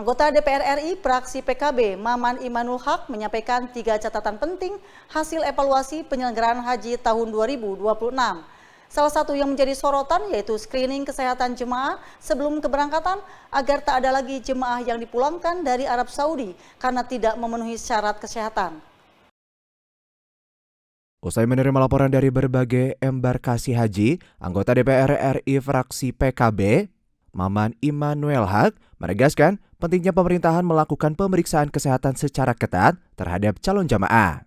Anggota DPR RI fraksi PKB Maman Imanul Haq menyampaikan 3 catatan penting hasil evaluasi penyelenggaraan haji tahun 2026. Salah satu yang menjadi sorotan yaitu screening kesehatan jemaah sebelum keberangkatan agar tak ada lagi jemaah yang dipulangkan dari Arab Saudi karena tidak memenuhi syarat kesehatan. Usai menerima laporan dari berbagai embarkasi haji, anggota DPR RI fraksi PKB Maman Imanul Haq menegaskan pentingnya pemerintahan melakukan pemeriksaan kesehatan secara ketat terhadap calon jamaah.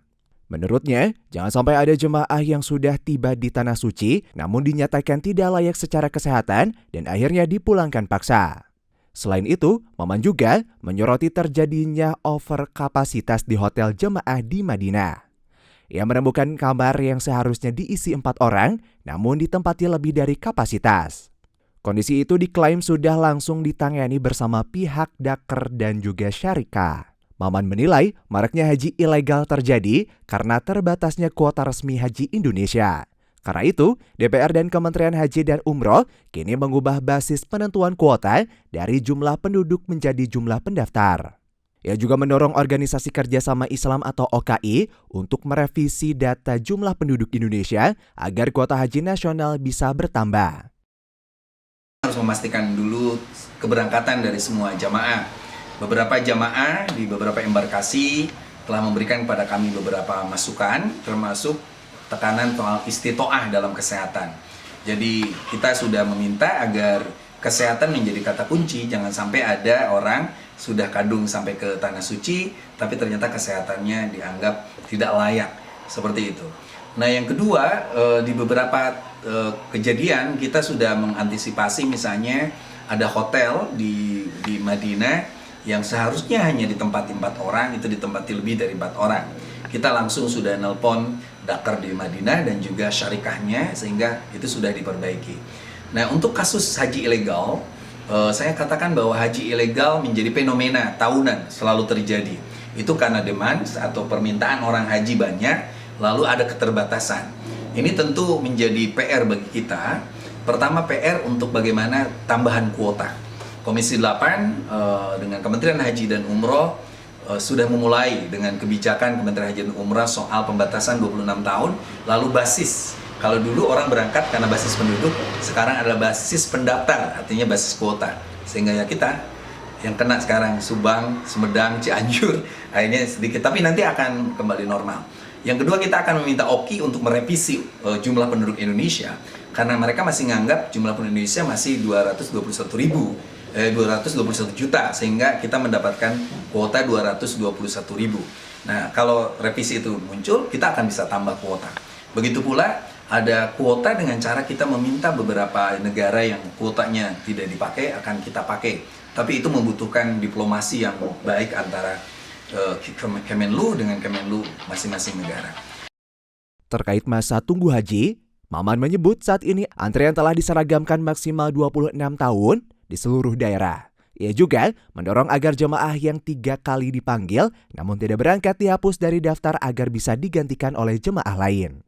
Menurutnya, jangan sampai ada jemaah yang sudah tiba di Tanah Suci namun dinyatakan tidak layak secara kesehatan dan akhirnya dipulangkan paksa. Selain itu, Maman juga menyoroti terjadinya overkapasitas di hotel jemaah di Madinah. Ia menemukan kamar yang seharusnya diisi 4 orang namun ditempati lebih dari kapasitas. Kondisi itu diklaim sudah langsung ditangani bersama pihak Daker dan juga syarikah. Maman menilai maraknya haji ilegal terjadi karena terbatasnya kuota resmi haji Indonesia. Karena itu, DPR dan Kementerian Haji dan Umroh kini mengubah basis penentuan kuota dari jumlah penduduk menjadi jumlah pendaftar. Ia juga mendorong Organisasi Kerjasama Islam atau OKI untuk merevisi data jumlah penduduk Indonesia agar kuota haji nasional bisa bertambah. Harus memastikan dulu keberangkatan dari semua jamaah. Beberapa jamaah di beberapa embarkasi telah memberikan kepada kami beberapa masukan, termasuk tekanan soal istitoah dalam kesehatan. Jadi kita sudah meminta agar kesehatan menjadi kata kunci, jangan sampai ada orang sudah kadung sampai ke Tanah Suci, tapi ternyata kesehatannya dianggap tidak layak, seperti itu. Nah yang kedua, di beberapa kejadian kita sudah mengantisipasi, misalnya ada hotel di Madinah yang seharusnya hanya ditempati 4 orang, itu ditempati lebih dari 4 orang. Kita langsung sudah nelpon Daker di Madinah dan juga syarikahnya sehingga itu sudah diperbaiki. Nah untuk kasus haji ilegal, saya katakan bahwa haji ilegal menjadi fenomena tahunan selalu terjadi. Itu karena demand atau permintaan orang haji banyak, lalu ada keterbatasan. Ini tentu menjadi PR bagi kita. Pertama PR untuk bagaimana tambahan kuota. Komisi 8 dengan Kementerian Haji dan Umroh sudah memulai dengan kebijakan Kementerian Haji dan Umroh soal pembatasan 26 tahun, lalu basis. Kalau dulu orang berangkat karena basis penduduk, sekarang adalah basis pendaftar, artinya basis kuota. Sehingga ya kita yang kena sekarang Subang, Sumedang, Cianjur, akhirnya sedikit, tapi nanti akan kembali normal. Yang kedua, kita akan meminta OKI untuk merevisi jumlah penduduk Indonesia, karena mereka masih menganggap jumlah penduduk Indonesia masih 221 juta, sehingga kita mendapatkan kuota 221.000. Nah, kalau revisi itu muncul, kita akan bisa tambah kuota. Begitu pula ada kuota dengan cara kita meminta beberapa negara yang kuotanya tidak dipakai akan kita pakai. Tapi itu membutuhkan diplomasi yang baik antara Kemenlu dengan Kemenlu masing-masing negara. Terkait masa tunggu haji, Maman menyebut saat ini antrean telah diseragamkan maksimal 26 tahun di seluruh daerah. Ia juga mendorong agar jemaah yang 3 kali dipanggil namun tidak berangkat dihapus dari daftar agar bisa digantikan oleh jemaah lain.